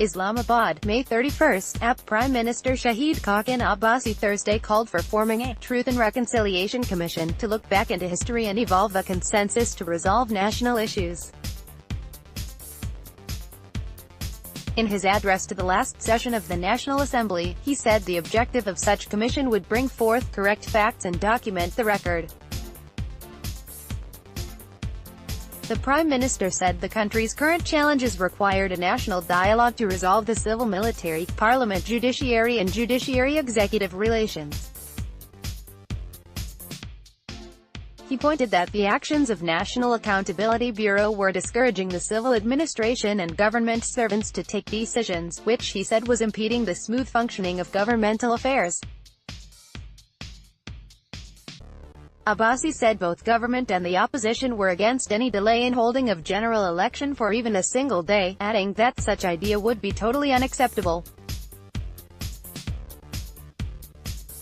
Islamabad, May 31. Prime Minister Shahid Khaqan Abbasi Thursday called for forming a Truth and Reconciliation Commission to look back into history and evolve a consensus to resolve national issues. In his address to the last session of the National Assembly, he said the objective of such commission would bring forth correct facts and document the record. The Prime Minister said the country's current challenges required a national dialogue to resolve the civil-military, parliament-judiciary and judiciary-executive relations. He pointed that the actions of National Accountability Bureau were discouraging the civil administration and government servants to take decisions, which he said was impeding the smooth functioning of governmental affairs. Abbasi said both government and the opposition were against any delay in holding of general election for even a single day, adding that such idea would be totally unacceptable.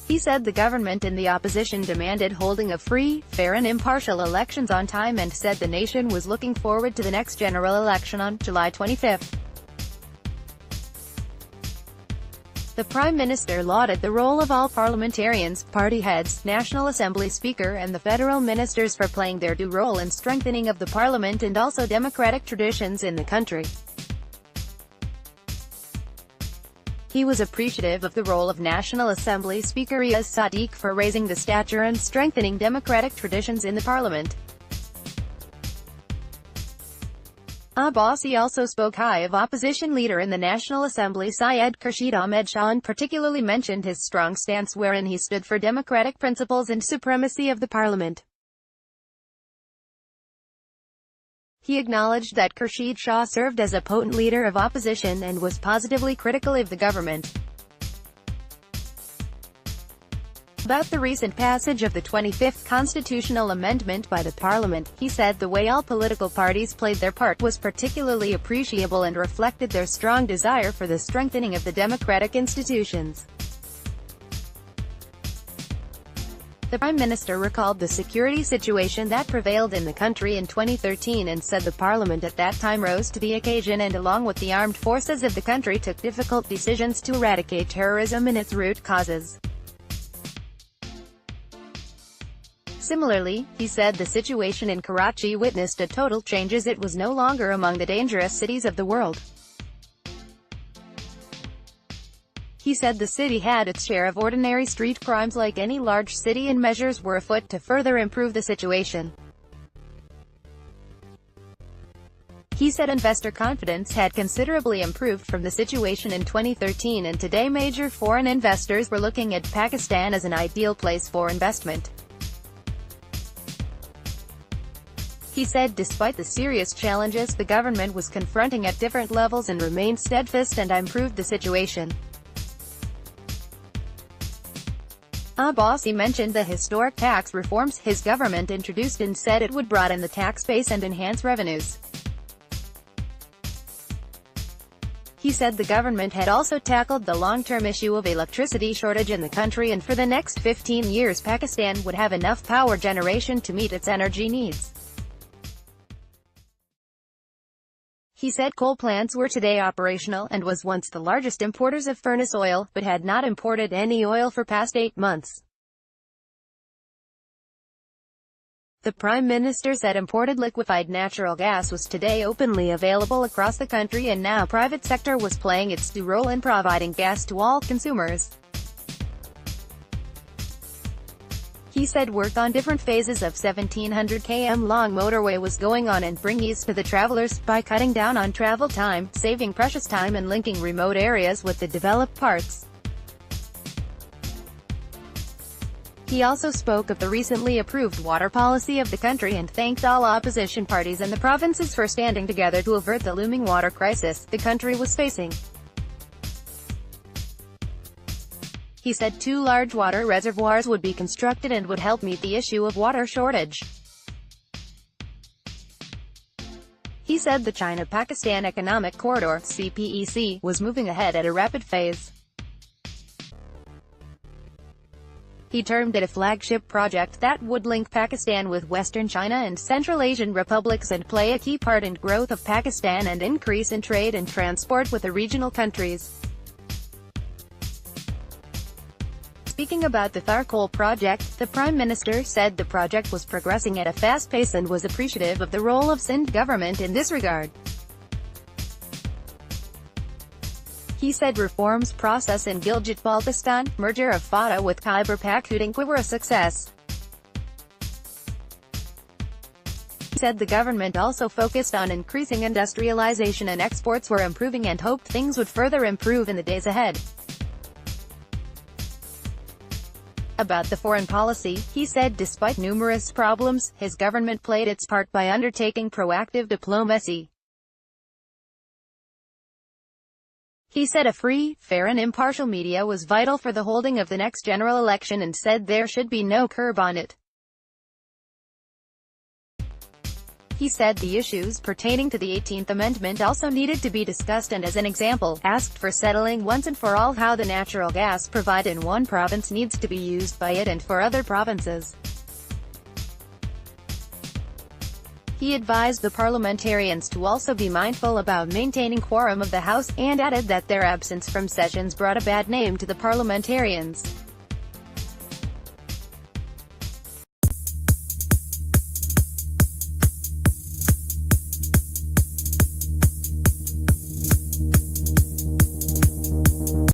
He said the government and the opposition demanded holding of free, fair and impartial elections on time and said the nation was looking forward to the next general election on July 25. The Prime Minister lauded the role of all parliamentarians, party heads, National Assembly Speaker and the federal ministers for playing their due role in strengthening of the parliament and also democratic traditions in the country. He was appreciative of the role of National Assembly Speaker Sadiq for raising the stature and strengthening democratic traditions in the parliament. Abbasi also spoke high of opposition leader in the National Assembly Syed Khurshid Ahmed Shah and particularly mentioned his strong stance wherein he stood for democratic principles and supremacy of the parliament. He acknowledged that Khurshid Shah served as a potent leader of opposition and was positively critical of the government. About the recent passage of the 25th constitutional amendment by the parliament, he said the way all political parties played their part was particularly appreciable and reflected their strong desire for the strengthening of the democratic institutions. The Prime Minister recalled the security situation that prevailed in the country in 2013 and said the parliament at that time rose to the occasion and along with the armed forces of the country took difficult decisions to eradicate terrorism and its root causes. Similarly, he said the situation in Karachi witnessed a total change as it was no longer among the dangerous cities of the world. He said the city had its share of ordinary street crimes like any large city and measures were afoot to further improve the situation. He said investor confidence had considerably improved from the situation in 2013 and today major foreign investors were looking at Pakistan as an ideal place for investment. He said despite the serious challenges the government was confronting at different levels and remained steadfast and improved the situation. Abbasi mentioned the historic tax reforms his government introduced and said it would broaden the tax base and enhance revenues. He said the government had also tackled the long-term issue of electricity shortage in the country and for the next 15 years Pakistan would have enough power generation to meet its energy needs. He said coal plants were today operational and was once the largest importers of furnace oil, but had not imported any oil for past 8 months. The Prime Minister said imported liquefied natural gas was today openly available across the country and now private sector was playing its due role in providing gas to all consumers. He said work on different phases of 1,700 km long motorway was going on and bring ease to the travelers, by cutting down on travel time, saving precious time and linking remote areas with the developed parts. He also spoke of the recently approved water policy of the country and thanked all opposition parties and the provinces for standing together to avert the looming water crisis the country was facing. He said 2 large water reservoirs would be constructed and would help meet the issue of water shortage. He said the China-Pakistan Economic Corridor (CPEC) was moving ahead at a rapid phase. He termed it a flagship project that would link Pakistan with Western China and Central Asian republics and play a key part in growth of Pakistan and increase in trade and transport with the regional countries. Speaking about the Tharkol project, the Prime Minister said the project was progressing at a fast pace and was appreciative of the role of Sindh government in this regard. He said reforms process in Gilgit-Baltistan, merger of FATA with Khyber Pakhtunkhwa were a success. He said the government also focused on increasing industrialization and exports were improving and hoped things would further improve in the days ahead. About the foreign policy, he said despite numerous problems, his government played its part by undertaking proactive diplomacy. He said a free, fair and impartial media was vital for the holding of the next general election and said there should be no curb on it. He said the issues pertaining to the 18th Amendment also needed to be discussed and as an example, asked for settling once and for all how the natural gas provided in one province needs to be used by it and for other provinces. He advised the parliamentarians to also be mindful about maintaining quorum of the House, and added that their absence from sessions brought a bad name to the parliamentarians.